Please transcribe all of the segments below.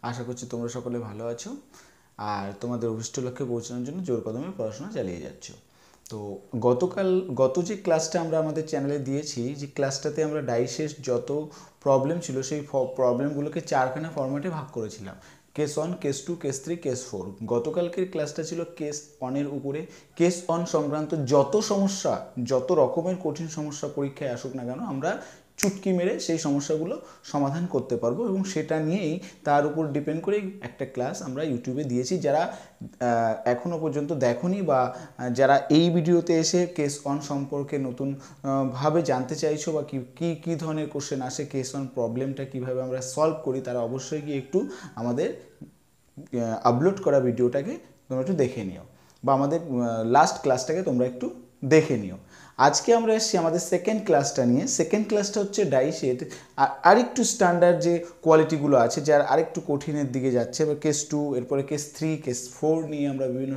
আশা করছি তোমরা সকলে ভালো আছো আর তোমাদের অভিষ্ট লক্ষ্যে পৌঁছানোর জন্য জোর কদমে পড়াশোনা চালিয়ে যাচ্ছ। তো গত যে ক্লাসটা আমরা আমাদের চ্যানেলে দিয়েছি, যে ক্লাসটাতে আমরা ডাইসের যত প্রবলেম ছিল সেই প্রবলেমগুলোকে চারখানা ফরম্যাটে ভাগ করেছিলাম। Case 1, case 2, case 3, case 4। গতকালকের ক্লাসটা ছিল কেস 1-এর উপরে। কেস 1 সংক্রান্ত যত সমস্যা, যত রকমের কঠিন সমস্যা পরীক্ষায় আসুক না কেন, আমরা চুটকি মেরে সেই সমস্যাগুলো সমাধান করতে পারবো এবং সেটা নিয়েই তার উপর ডিপেন্ড করে একটা ক্লাস আমরা ইউটিউবে দিয়েছি। যারা এখনও পর্যন্ত দেখোনি বা যারা এই ভিডিওতে এসে কেস 1 সম্পর্কে নতুন ভাবে জানতে চাইছো বা কী ধরনের কোশ্চেন আসে, কেস 1 প্রবলেমটা কীভাবে আমরা সলভ করি, তারা অবশ্যই গিয়ে একটু আমাদের আপলোড করা ভিডিওটাকে তোমরা একটু দেখে নিও বা আমাদের লাস্ট ক্লাসটাকে তোমরা একটু দেখে নিও। আজকে আমরা এসেছি আমাদের সেকেন্ড ক্লাসটা নিয়ে। সেকেন্ড ক্লাসটা হচ্ছে ডাইসের আরেকটু স্ট্যান্ডার্ড যে কোয়ালিটিগুলো আছে, যার আরেকটু কঠিনের দিকে যাচ্ছে। এবার কেস 2, এরপরে কেস 3, কেস 4 নিয়ে আমরা বিভিন্ন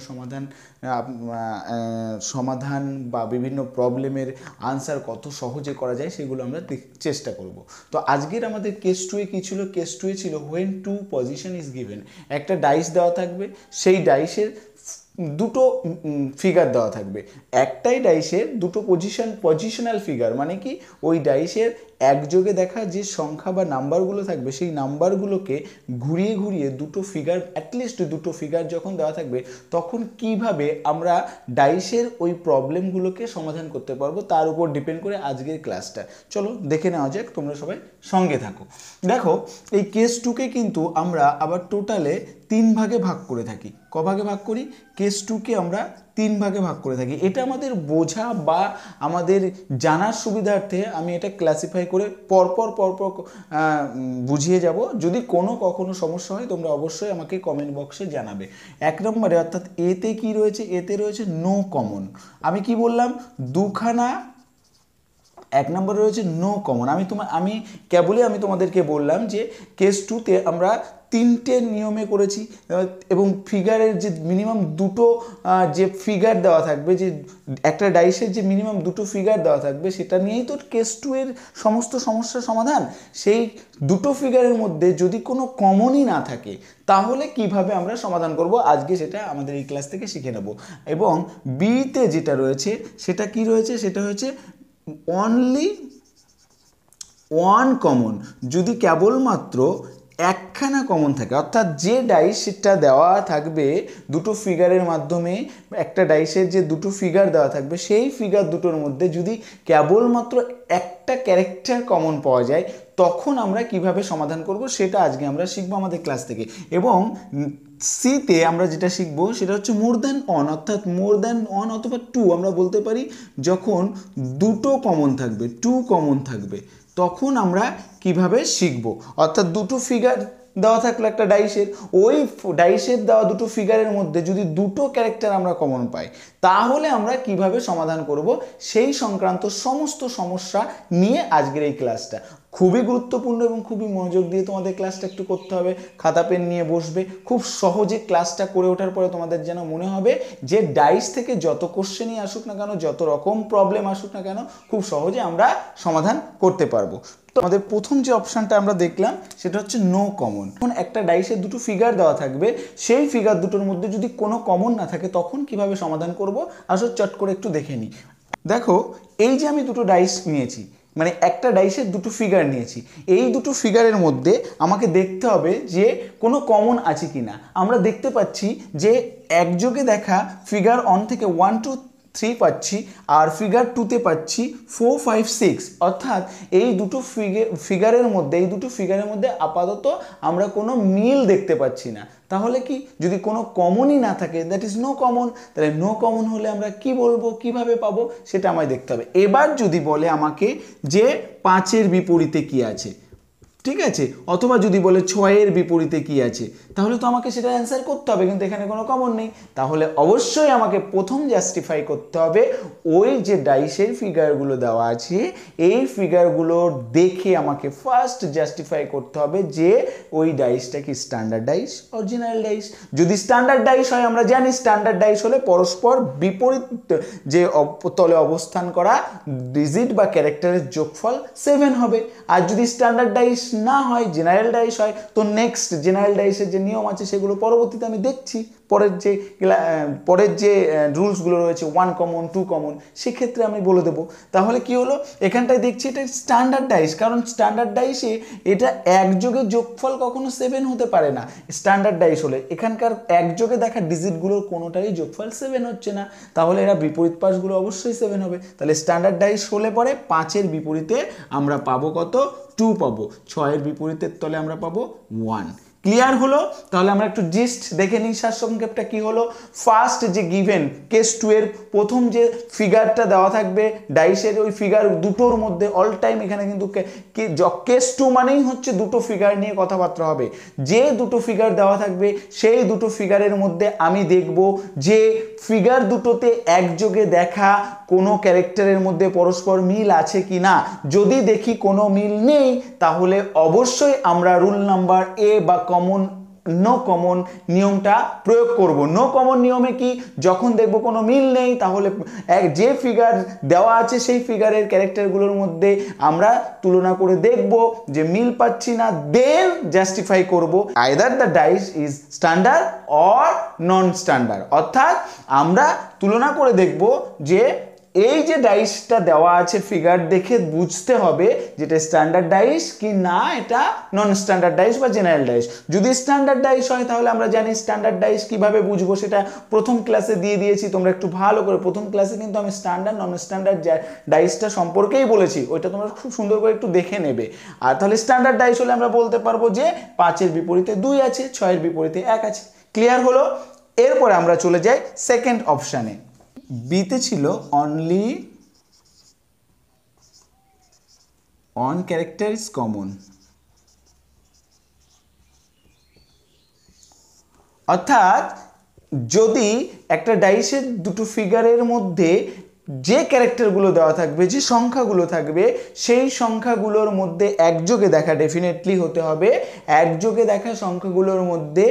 সমাধান বা বিভিন্ন প্রবলেমের আনসার কত সহজে করা যায় সেগুলো আমরা চেষ্টা করব। তো আজকের আমাদের কেস 2-এ কী ছিল? কেস 2-এ ছিল হোয়েন 2 পজিশন ইজ গিভেন। একটা ডাইস দেওয়া থাকবে, সেই ডাইসের দুটো ফিগার দেওয়া থাকবে। একটাই ডাইসের দুটো পজিশনাল ফিগার, মানে কি ওই ডাইসের একযোগে দেখা যে সংখ্যা বা নাম্বারগুলো থাকবে, সেই নাম্বারগুলোকে ঘুরিয়ে ঘুরিয়ে দুটো ফিগার, অ্যাটলিস্ট দুটো ফিগার যখন দেওয়া থাকবে, তখন কিভাবে আমরা ডাইসের ওই প্রবলেমগুলোকে সমাধান করতে পারবো, তার উপর ডিপেন্ড করে আজকের ক্লাসটা। চলো দেখে নেওয়া যাক, তোমরা সবাই সঙ্গে থাকো। দেখো, এই কেস 2-কে কিন্তু আমরা আবার টোটালে 3 ভাগে ভাগ করে থাকি। ক ভাগে ভাগ করি? কেস 2-কে আমরা 3 ভাগে ভাগ করে থাকি। এটা আমাদের বোঝা বা আমাদের জানার সুবিধার্থে আমি এটা ক্লাসিফাই করে পরপর বুঝিয়ে যাব। যদি কখনো সমস্যা হয় তোমরা অবশ্যই আমাকে কমেন্ট বক্সে জানাবে। 1 নম্বরে অর্থাৎ এতে কি রয়েছে? এতে রয়েছে নো কমন। আমি কি বললাম? দুখানা 1 নম্বরে রয়েছে নো কমন। আমি কেবলই তোমাদেরকে বললাম যে কেস 2-তে আমরা 3টে নিয়মে করেছি এবং ফিগারের যে মিনিমাম দুটো যে ফিগার দেওয়া থাকবে, যে একটা ডাইসের যে মিনিমাম দুটো ফিগার দেওয়া থাকবে, সেটা নিয়েই তো কেস 2-এর সমস্ত সমস্যার সমাধান। সেই দুটো ফিগারের মধ্যে যদি কোনো কমনই না থাকে, তাহলে কিভাবে আমরা সমাধান করব, আজকে সেটা আমাদের এই ক্লাস থেকে শিখে নেব। এবং বিতে যেটা রয়েছে সেটা কি রয়েছে? সেটা হচ্ছে অনলি ওয়ান কমন। যদি কেবলমাত্র একখানা কমন থাকে, অর্থাৎ যে ডাইসটা দেওয়া থাকবে দুটো ফিগারের মাধ্যমে, একটা ডাইসের যে দুটো ফিগার দেওয়া থাকবে, সেই ফিগার দুটোর মধ্যে যদি কেবলমাত্র একটা ক্যারেক্টার কমন পাওয়া যায়, তখন আমরা কিভাবে সমাধান করব সেটা আজকে আমরা শিখবো আমাদের ক্লাস থেকে। এবং সিতে আমরা যেটা শিখবো সেটা হচ্ছে মোর দ্যান ওয়ান, অর্থাৎ মোর দ্যান ওয়ান অথবা 2 আমরা বলতে পারি। যখন দুটো কমন থাকবে, 2 কমন থাকবে, তখন আমরা কিভাবে শিখবো। অর্থাৎ দুটো ফিগার দেওয়া থাকলো একটা ডাইসের, ওই ডাইসের দেওয়া দুটো ফিগারের মধ্যে যদি দুটো ক্যারেক্টার আমরা কমন পাই, তাহলে আমরা কিভাবে সমাধান করব, সেই সংক্রান্ত সমস্ত সমস্যা নিয়ে আজকের এই ক্লাসটা। খুবই গুরুত্বপূর্ণ এবং খুবই মনোযোগ দিয়ে তোমাদের ক্লাসটা একটু করতে হবে। খাতা পেন নিয়ে বসবে। খুব সহজে ক্লাসটা করে ওঠার পরে তোমাদের যেন মনে হবে যে ডাইস থেকে যত কোশ্চেনই আসুক না কেন, যত রকম প্রবলেম আসুক না কেন, খুব সহজে আমরা সমাধান করতে পারবো। তো আমাদের প্রথম যে অপশানটা আমরা দেখলাম সেটা হচ্ছে নো কমন। এখন একটা ডাইসের দুটো ফিগার দেওয়া থাকবে, সেই ফিগার দুটোর মধ্যে যদি কোনো কমন না থাকে, তখন কিভাবে সমাধান করব, আসলে চট করে একটু দেখে নিই। দেখো, এই যে আমি দুটো ডাইস নিয়েছি, মানে একটা ডাইসের দুটো ফিগার নিয়েছি, এই দুটো ফিগারের মধ্যে আমাকে দেখতে হবে যে কোনো কমন আছে কি না। আমরা দেখতে পাচ্ছি যে একযোগে দেখা ফিগার 1 থেকে 1, 2, 3 পাচ্ছি, আর ফিগার 2-তে পাচ্ছি 4, 5, 6। অর্থাৎ এই দুটো ফিগারের মধ্যে আপাতত আমরা কোনো মিল দেখতে পাচ্ছি না। তাহলে কি, যদি কোনো কমনই না থাকে, দ্যাট ইজ নো কমন। তাহলে নো কমন হলে আমরা কি বলবো, কিভাবে পাবো, সেটা আমায় দেখতে হবে। এবার যদি বলে আমাকে যে 5-এর বিপরীতে কি আছে, ঠিক আছে, অথবা যদি বলে 6-এর বিপরীতে কি আছে, তাহলে তো আমাকে সেটা অ্যান্সার করতে হবে, কিন্তু এখানে কোনো কমন নেই। তাহলে অবশ্যই আমাকে প্রথম জাস্টিফাই করতে হবে ওই যে ডাইসের ফিগারগুলো দেওয়া আছে, এই ফিগারগুলো দেখে আমাকে ফার্স্ট জাস্টিফাই করতে হবে যে ওই ডাইসটা কি স্ট্যান্ডার্ড ডাইস, অরিজিনাল ডাইস। যদি স্ট্যান্ডার্ড ডাইস হয়, আমরা জানি স্ট্যান্ডার্ড ডাইস হলে পরস্পর বিপরীত যে তলে অবস্থান করা ডিজিট বা ক্যারেক্টারের যোগফল 7 হবে। আর যদি স্ট্যান্ডার্ড ডাইস না হয়, জেনারেল ডাইস হয়, তো নেক্সট জেনারেল ডাইসের যে নিয়ম আছে সেগুলো পরবর্তীতে আমি দেখছি, পরের যে রুলসগুলো রয়েছে 1 কমন 2 কমন, সেক্ষেত্রে আমি বলে দেবো। তাহলে কি হলো, এখানটায় দেখছি এটা স্ট্যান্ডার্ড ডাইস, কারণ স্ট্যান্ডার্ড ডাইসে এটা একযোগে যোগফল কখনো 7 হতে পারে না। স্ট্যান্ডার্ড ডাইস হলে এখানকার একযোগে দেখা ডিজিটগুলোর কোনোটারই যোগফল 7 হচ্ছে না, তাহলে এরা বিপরীত পাশগুলো অবশ্যই 7 হবে। তাহলে স্ট্যান্ডার্ড ডাইস হলে পরে 5-এর বিপরীতে আমরা পাবো কত, 2 পাবো, 6-এর বিপরীতের তলে আমরা পাবো 1। ক্লিয়ার হলো? তাহলে আমরা একটু জিস্ট দেখে নিই, সারসংক্ষেপটা কি হলো। ফার্স্ট যে গিভেন কেস 2 এর প্রথম যে ফিগারটা দেওয়া থাকবে ডাইসের, ওই ফিগার দুটোর মধ্যে অল টাইম এখানে কিন্তু কেস 2 মানেই হচ্ছে দুটো ফিগার নিয়ে কথাবার্তা হবে। যে দুটো ফিগার দেওয়া থাকবে সেই দুটো ফিগারের মধ্যে আমি দেখব যে ফিগার দুটোতে একযোগে দেখা কোনো ক্যারেক্টারের মধ্যে পরস্পর মিল আছে কি না। যদি দেখি কোনো মিল নেই, তাহলে অবশ্যই আমরা রুল নাম্বার এ বা কমন নো কমন নিয়মটা প্রয়োগ করব। নো কমন নিয়মে কি, যখন দেখব কোনো মিল নেই, তাহলে যে ফিগার দেওয়া আছে সেই ফিগারের ক্যারেক্টারগুলোর মধ্যে আমরা তুলনা করে দেখব যে মিল পাচ্ছি না, দেন জাস্টিফাই করব either the dice is standard or non standard. অর্থাৎ আমরা তুলনা করে দেখব যে এই যে ডাইসটা দেওয়া আছে ফিগার দেখে বুঝতে হবে যেটা স্ট্যান্ডার্ড ডাইস কি না এটা নন স্ট্যান্ডার্ড ডাইস বা জেনারেল ডাইস। যদি স্ট্যান্ডার্ড ডাইস হয় তাহলে আমরা জানি স্ট্যান্ডার্ড ডাইস কিভাবে বুঝবো, সেটা প্রথম ক্লাসে দিয়ে দিয়েছি, তোমরা একটু ভালো করে, প্রথম ক্লাসে কিন্তু আমি স্ট্যান্ডার্ড নন স্ট্যান্ডার্ড ডাইসটা সম্পর্কেই বলেছি, ওইটা তোমরা খুব সুন্দর করে একটু দেখে নেবে। আর তাহলে স্ট্যান্ডার্ড ডাইস হলে আমরা বলতে পারবো যে 5-এর বিপরীতে 2 আছে, 6-এর বিপরীতে 1 আছে। ক্লিয়ার হলো? এরপরে আমরা চলে যাই সেকেন্ড অপশানে। বিতে ছিল only on character is common, অর্থাৎ যদি একটা ডাইসের দুটো ফিগারের মধ্যে যে ক্যারেক্টারগুলো দেওয়া থাকবে, যে সংখ্যাগুলো থাকবে, সেই সংখ্যাগুলোর মধ্যে একযোগে দেখা ডেফিনেটলি হতে হবে। একযোগে দেখা সংখ্যাগুলোর মধ্যে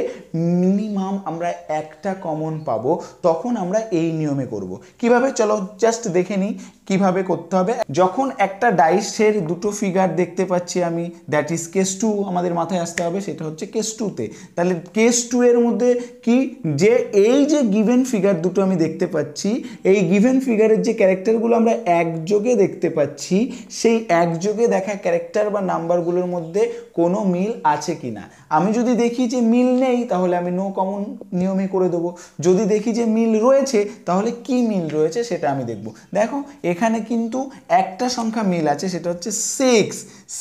মিনিমাম আমরা একটা কমন পাবো, তখন আমরা এই নিয়মে করব। কিভাবে, চলো জাস্ট দেখে নিই কিভাবে করতে হবে। যখন একটা ডাইসের দুটো ফিগার দেখতে পাচ্ছি আমি, দ্যাট ইজ কেস 2, আমাদের মাথায় আসতে হবে সেটা হচ্ছে কেস 2তে। তাহলে কেস 2 এর মধ্যে কি, যে এই যে গিভেন ফিগার দুটো আমি দেখতে পাচ্ছি, এই গিভেন ফিগারের যে ক্যারেক্টারগুলো আমরা একযোগে দেখতে পাচ্ছি, সেই একযোগে দেখা ক্যারেক্টার বা নাম্বারগুলোর মধ্যে কোনো মিল আছে কি না। আমি যদি দেখি যে মিল নেই, তাহলে আমি নো কমন নিয়মে করে দেবো। যদি দেখি যে মিল রয়েছে, তাহলে কি মিল রয়েছে সেটা আমি দেখব। দেখো এখানে কিন্তু একটা সংখ্যা মিল আছে, সেটা হচ্ছে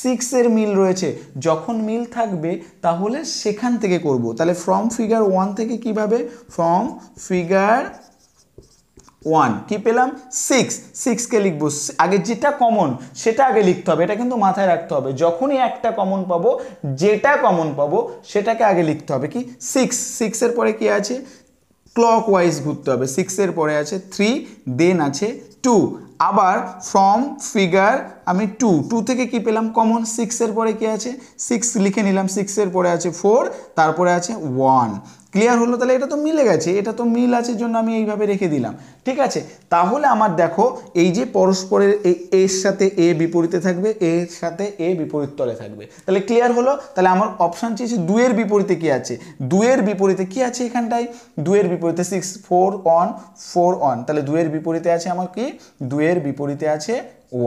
6 এর মিল রয়েছে। যখন মিল থাকবে তাহলে সেখান থেকে করব। তাহলে ফ্রম ফিগার 1 থেকে কিভাবে, ফ্রম ফিগার 1 কি পেলাম, 6কে লিখবো। আগে যেটা কমন সেটা আগে লিখতে হবে, এটা কিন্তু মাথায় রাখতে হবে। যখনই একটা কমন পাবো, যেটা কমন পাবো সেটাকে আগে লিখতে হবে। কি 6 এর পরে কি আছে, ক্লক ওয়াইজ ঘুরতে হবে। 6-এর পরে আছে 3, দেন আছে 2। আবার ফ্রম ফিগার আমি 2 থেকে কি পেলাম কমন, 6-এর পরে কি আছে, 6 লিখে নিলাম। 6-এর পরে আছে 4, তারপরে আছে 1। ক্লিয়ার হলো? তাহলে এটা তো মিলে গেছে, এটা তো মিল আছে জন্য আমি এইভাবে রেখে দিলাম। ঠিক আছে, তাহলে আমার দেখো এই যে পরস্পরের এর সাথে এ বিপরীতে থাকবে, এর সাথে এ বিপরীত তলে থাকবে। তাহলে ক্লিয়ার হলো? তাহলে আমার অপশান চেয়েছে 2-এর বিপরীতে কি আছে, 2-এর বিপরীতে কি আছে এখানটায়, 2-এর বিপরীতে 6, 4 1 4 1। তাহলে 2-এর বিপরীতে আছে আমার কি, 2-এর বিপরীতে আছে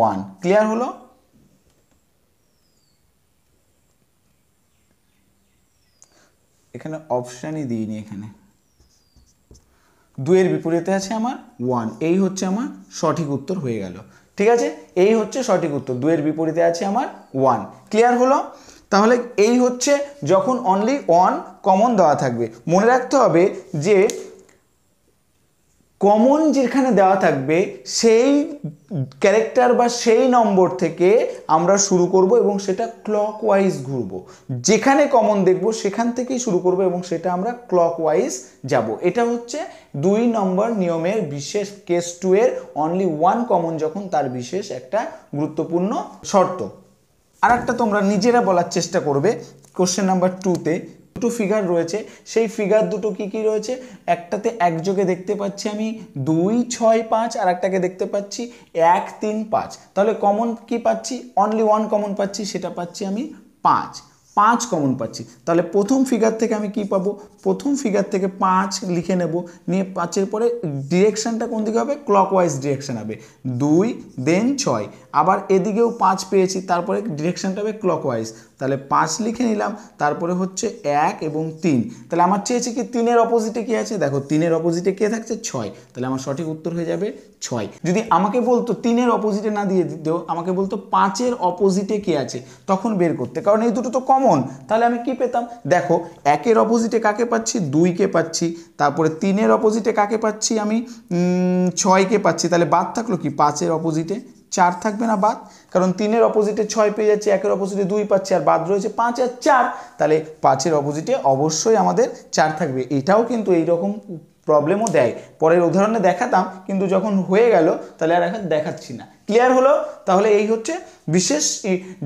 1। ক্লিয়ার হলো? এখানে অপশানই দিইনি, এখানে 2-এর বিপরীতে আছে আমার 1। এই হচ্ছে আমার সঠিক উত্তর হয়ে গেল। ঠিক আছে, এই হচ্ছে সঠিক উত্তর, 2-এর বিপরীতে আছে আমার 1। ক্লিয়ার হলো? তাহলে এই হচ্ছে যখন অনলি 1 কমন দেওয়া থাকবে। মনে রাখতে হবে যে কমন যেখানে দেওয়া থাকবে সেই ক্যারেক্টার বা সেই নম্বর থেকে আমরা শুরু করব এবং সেটা ক্লকওয়াইজ ঘুরব। যেখানে কমন দেখব সেখান থেকেই শুরু করব এবং সেটা আমরা ক্লকওয়াইজ যাব। এটা হচ্ছে 2 নম্বর নিয়মের বিশেষ, কেস 2 এর অনলি 1 কমন যখন, তার বিশেষ একটা গুরুত্বপূর্ণ শর্ত। আর একটা তোমরা নিজেরা বলার চেষ্টা করবে। কোশ্চেন নাম্বার 2-তে দুটো ফিগার রয়েছে, সেই ফিগার দুটো কি কি রয়েছে, একটাতে একযোগে দেখতে পাচ্ছি আমি 2 6 5, আর একটাকে দেখতে পাচ্ছি 1 3 5। তাহলে কমন কি পাচ্ছি, অনলি 1 কমন পাচ্ছি, সেটা পাচ্ছি আমি 5 5 কমন পাচ্ছি, তাহলে প্রথম ফিগার থেকে আমি কি পাবো, প্রথম ফিগার থেকে 5 লিখে নেব, নিয়ে 5-এর পরে ডিরেকশনটা কোন দিকে হবে, ক্লকওয়াইজ ডিরেকশন হবে, 2 দেন 6, আবার এদিকেও 5 পেয়েছি, তারপরে ডিরেকশনটা হবে ক্লকওয়াইজ, তাহলে 5 লিখে নিলাম, তারপরে হচ্ছে 1 এবং 3, তাহলে আমার চেয়েছে কি 3-এর অপোজিটে কি আছে, দেখো 3-এর অপোজিটে কে থাকছে, 6, তাহলে আমার সঠিক উত্তর হয়ে যাবে 6। যদি আমাকে বলতো 3-এর অপোজিটে না দিয়ে দিতেও, আমাকে বলতো 5-এর অপোজিটে কে আছে, তখন বের করতে, কারণ এই দুটো তো কমন, তাহলে আমি কি পেতাম, দেখো 1-এর অপোজিটে কাকে পাচ্ছি, 2-কে পাচ্ছি, তারপরে 3-এর অপোজিটে কাকে পাচ্ছি আমি 6-কে পাচ্ছি, তাহলে বাদ থাকলো কি 5-এর অপোজিটে 4 থাকবে না বাদ, কারণ 3-এর অপোজিটে 6 পেয়ে যাচ্ছে, 1-এর অপোজিটে 2 পাচ্ছি, আর বাদ রয়েছে 5 আর 4, তাহলে 5-এর অপোজিটে অবশ্যই আমাদের 4 থাকবে। এটাও কিন্তু এইরকম প্রবলেমও দেয়, পরের উদাহরণে দেখাতাম, কিন্তু যখন হয়ে গেল তাহলে আর এখন দেখাচ্ছি না। ক্লিয়ার হলো? তাহলে এই হচ্ছে বিশেষ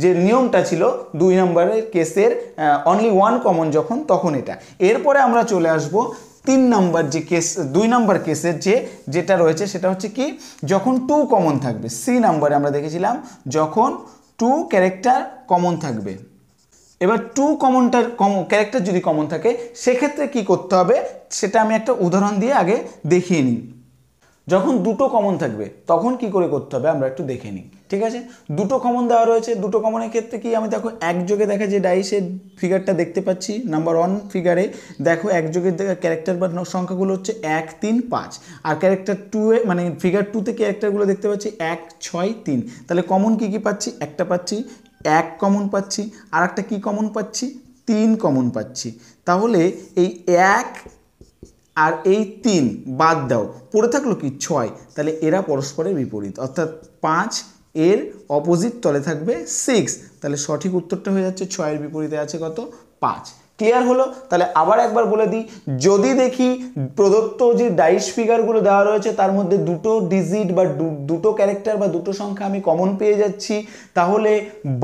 যে নিয়মটা ছিল 2 নম্বরের কেসের অনলি 1 কমন যখন, তখন এটা। এরপরে আমরা চলে আসব 3 নম্বর যে কেস, 2 নম্বর কেসের যেটা রয়েছে সেটা হচ্ছে কি, যখন 2 কমন থাকবে। সি নাম্বারে আমরা দেখেছিলাম যখন 2 ক্যারেক্টার কমন থাকবে। এবার 2 কমনটার ক্যারেক্টার যদি কমন থাকে সেক্ষেত্রে কি করতে হবে সেটা আমি একটা উদাহরণ দিয়ে আগে দেখিয়ে নিই। যখন দুটো কমন থাকবে তখন কি করে করতে হবে আমরা একটু দেখে নিই, ঠিক আছে? দুটো কমন দেওয়া রয়েছে, দুটো কমনের ক্ষেত্রে কি আমি দেখো একযোগে দেখা যে ডাইসের ফিগারটা দেখতে পাচ্ছি, নাম্বার 1 ফিগারে দেখো একযোগের ক্যারেক্টার বা সংখ্যাগুলো হচ্ছে 1 3 5, আর ক্যারেক্টার 2 এ মানে ফিগার 2 তে ক্যারেক্টারগুলো দেখতে পাচ্ছি 1 6 3, তাহলে কমন কি কি পাচ্ছি, একটা পাচ্ছি 1 কমন পাচ্ছি, আর একটা কি কমন পাচ্ছি 3 কমন পাচ্ছি, তাহলে এই 1 আর এই 3 বাদ দাও, পড়ে থাকলো কি 6, তাহলে এরা পরস্পরের বিপরীত, অর্থাৎ 5 এর অপোজিট তলে থাকবে 6, তাহলে সঠিক উত্তরটা হয়ে যাচ্ছে 6 এর বিপরীতে আছে কত, 5। ক্লিয়ার হলো? তাহলে আবার একবার বলে দিই, যদি দেখি প্রদত্ত যে ডাইস ফিগারগুলো দেওয়া রয়েছে তার মধ্যে দুটো ডিজিট বা দুটো ক্যারেক্টার বা দুটো সংখ্যা আমি কমন পেয়ে যাচ্ছি, তাহলে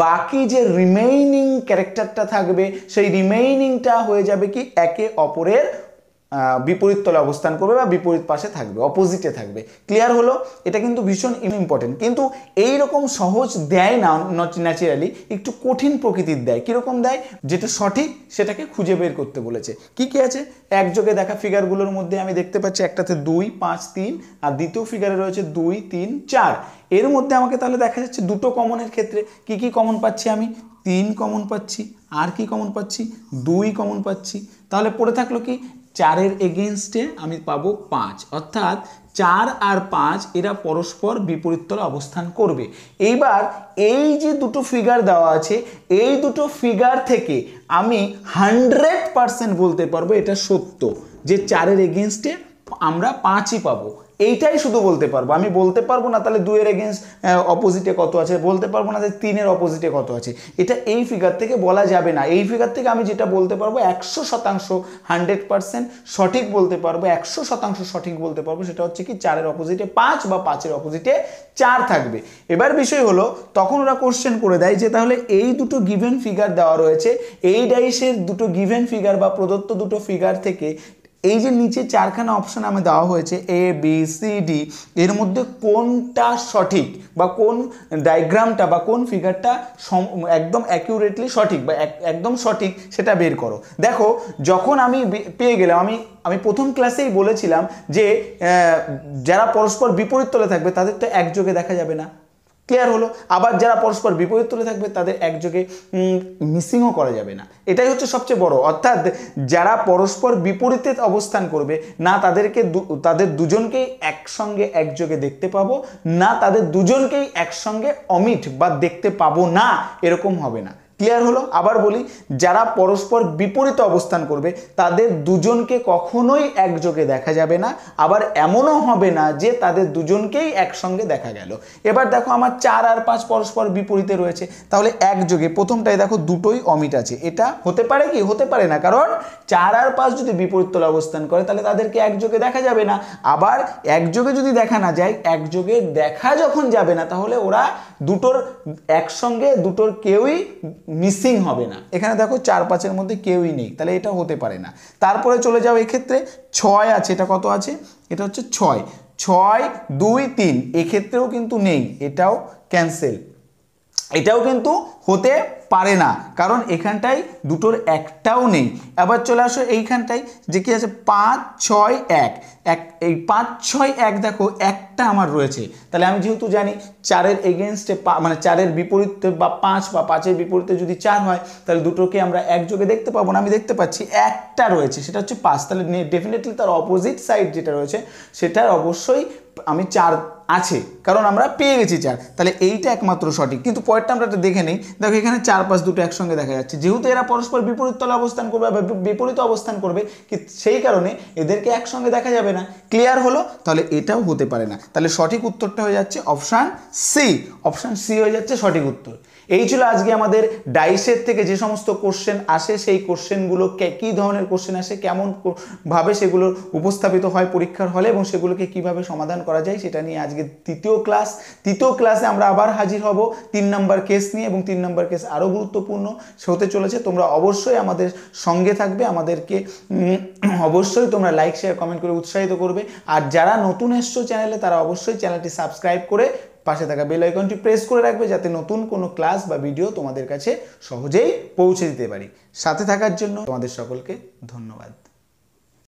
বাকি যে রিমেইনিং ক্যারেক্টারটা থাকবে সেই রিমেইনিংটা হয়ে যাবে কি একে অপরের বিপরীত তলে অবস্থান করবে বা বিপরীত পাশে থাকবে, অপোজিটে থাকবে। ক্লিয়ার হলো? এটা কিন্তু ভীষণ ইম্পর্টেন্ট, কিন্তু এই রকম সহজ দেয় না ন্যাচারালি, একটু কঠিন প্রকৃতির দেয়। কিরকম দেয়, যেটা সঠিক সেটাকে খুঁজে বের করতে বলেছে। কি কি আছে, একযোগে দেখা ফিগারগুলোর মধ্যে আমি দেখতে পাচ্ছি একটাতে 2 5 3, আর দ্বিতীয় ফিগারে রয়েছে 2 3 4, এর মধ্যে আমাকে তাহলে দেখা যাচ্ছে দুটো কমনের ক্ষেত্রে কি কি কমন পাচ্ছি আমি, 3 কমন পাচ্ছি, আর কি কমন পাচ্ছি 2 কমন পাচ্ছি, তাহলে পড়ে থাকলো কি 4-এর এগেনস্টে আমি পাবো 5, অর্থাৎ 4 আর 5 এরা পরস্পর বিপরীত তলে অবস্থান করবে। এইবার এই যে দুটো ফিগার দেওয়া আছে, এই দুটো ফিগার থেকে আমি 100% বলতে পারবো এটা সত্য যে 4-এর এগেনস্টে আমরা 5ই পাবো, এইটাই শুধু বলতে পারবো। আমি বলতে পারবো না তাহলে 2-এর এগেনস্ট অপোজিটে কত আছে, বলতে পারবো না যে 3-এর অপোজিটে কত আছে, এটা এই ফিগার থেকে বলা যাবে না। এই ফিগার থেকে আমি যেটা বলতে পারবো 100% 100% সঠিক বলতে পারবো, 100% সঠিক বলতে পারবো, সেটা হচ্ছে কি 4-এর অপোজিটে 5 বা 5-এর অপোজিটে 4 থাকবে। এবার বিষয় হলো তখন ওরা কোশ্চেন করে দেয় যে তাহলে এই দুটো গিভেন ফিগার দেওয়া রয়েছে, এই ডাইসের দুটো গিভেন ফিগার বা প্রদত্ত দুটো ফিগার থেকে এই যে নিচে 4খানা অপশন আমি দেওয়া হয়েছে এ বি সি ডি, এর মধ্যে কোনটা সঠিক বা কোন ডায়াগ্রামটা বা কোন ফিগারটা একদম অ্যাকিউরেটলি সঠিক বা একদম সঠিক সেটা বের করো। দেখো যখন আমি পেয়ে গেলাম, আমি প্রথম ক্লাসেই বলেছিলাম যে যারা পরস্পর বিপরীত তলে থাকবে তাদের তো একযোগে দেখা যাবে না। ক্লিয়ার হলো? আবার যারা পরস্পর বিপরীত তলে থাকবে তাদের একযোগে মিসিংও করা যাবে না। এটাই হচ্ছে সবচেয়ে বড়, অর্থাৎ যারা পরস্পর বিপরীতে অবস্থান করবে না তাদের দুজনকেই একসঙ্গে একযোগে দেখতে পাবো, না তাদের দুজনকেই একসঙ্গে অমিট বা দেখতে পাবো না, এরকম হবে না। ক্লিয়ার হলো? আবার বলি, যারা পরস্পর বিপরীতে অবস্থান করবে তাদের দুজনকে কখনোই একযোগে দেখা যাবে না, আবার এমনও হবে না যে তাদের দুজনকেই একসঙ্গে দেখা গেল। এবার দেখো আমার 4 আর 5 পরস্পর বিপরীতে রয়েছে, তাহলে একযোগে প্রথমটায় দেখো দুটোই অমিট আছে, এটা হতে পারে কি, হতে পারে না, কারণ 4 আর 5 যদি বিপরীত তলে অবস্থান করে তাহলে তাদেরকে একযোগে দেখা যাবে না। আবার একযোগে যদি দেখা না যায়, একযোগে দেখা যখন যাবে না তাহলে ওরা দুটোর একসঙ্গে দুটোর কেউই মিসিং হবে না। এখানে দেখো 4 5-এর মধ্যে কেউই নেই, তাহলে এটা হতে পারে না। তারপরে চলে যাও, এক্ষেত্রে 6 আছে, এটা কত আছে, এটা হচ্ছে 6 2 3, এক্ষেত্রেও কিন্তু নেই, এটাও ক্যান্সেল। এটাও কিন্তু হতে পারে না, কারণ এখানটায় দুটোর একটাও নেই। আবার চলে আসো এইখানটায় যে কি আছে 5 6 1, এই 5 6 1 দেখো একটা আমার রয়েছে, তাহলে আমি যেহেতু জানি 4-এর এগেনস্টে মানে 4-এর বিপরীতে বা 5 বা 5-এর বিপরীতে যদি 4 হয় তাহলে দুটোকে আমরা একযোগে দেখতে পাবো না। আমি দেখতে পাচ্ছি একটা রয়েছে, সেটা হচ্ছে 5, তাহলে ডেফিনেটলি তার অপোজিট সাইড যেটা রয়েছে সেটার অবশ্যই আমি 4 আছে, কারণ আমরা পেয়ে গেছি 4, তাহলে এইটা একমাত্র সঠিক। কিন্তু পরেরটা আমরা দেখে নেই, দেখো এখানে 4 5 দুটো একসঙ্গে দেখা যাচ্ছে, যেহেতু এরা পরস্পর বিপরীত তলে অবস্থান করবে বা বিপরীত অবস্থান করবে সেই কারণে এদেরকে একসঙ্গে দেখা যাবে না। ক্লিয়ার হলো? তাহলে এটাও হতে পারে না, তাহলে সঠিক উত্তরটা হয়ে যাচ্ছে অপশান সি। অপশান সি হয়ে যাচ্ছে সঠিক উত্তর। এই ছিল আজকে আমাদের ডাইসের থেকে যে সমস্ত কোশ্চেন আসে, সেই কোশ্চেনগুলো কী ধরনের কোশ্চেন আসে, কেমন ভাবে সেগুলো উপস্থাপিত হয় পরীক্ষার হলে এবং সেগুলোকে কিভাবে সমাধান করা যায় সেটা নিয়ে আজকে তৃতীয় ক্লাসে আমরা আবার হাজির হব 3 নম্বর কেস নিয়ে, এবং 3 নম্বর কেস আরও গুরুত্বপূর্ণ হতে চলেছে। তোমরা অবশ্যই আমাদের সঙ্গে থাকবে, আমাদেরকে অবশ্যই তোমরা লাইক শেয়ার কমেন্ট করে উৎসাহিত করবে। আর যারা নতুন এসছো চ্যানেলে তারা অবশ্যই চ্যানেলটি সাবস্ক্রাইব করে পাশে থাকা বেল আইকনটি প্রেস করে রাখবে, যাতে নতুন কোনো ক্লাস বা ভিডিও তোমাদের কাছে সহজেই পৌঁছে দিতে পারি। সাথে থাকার জন্য তোমাদের সকলকে ধন্যবাদ।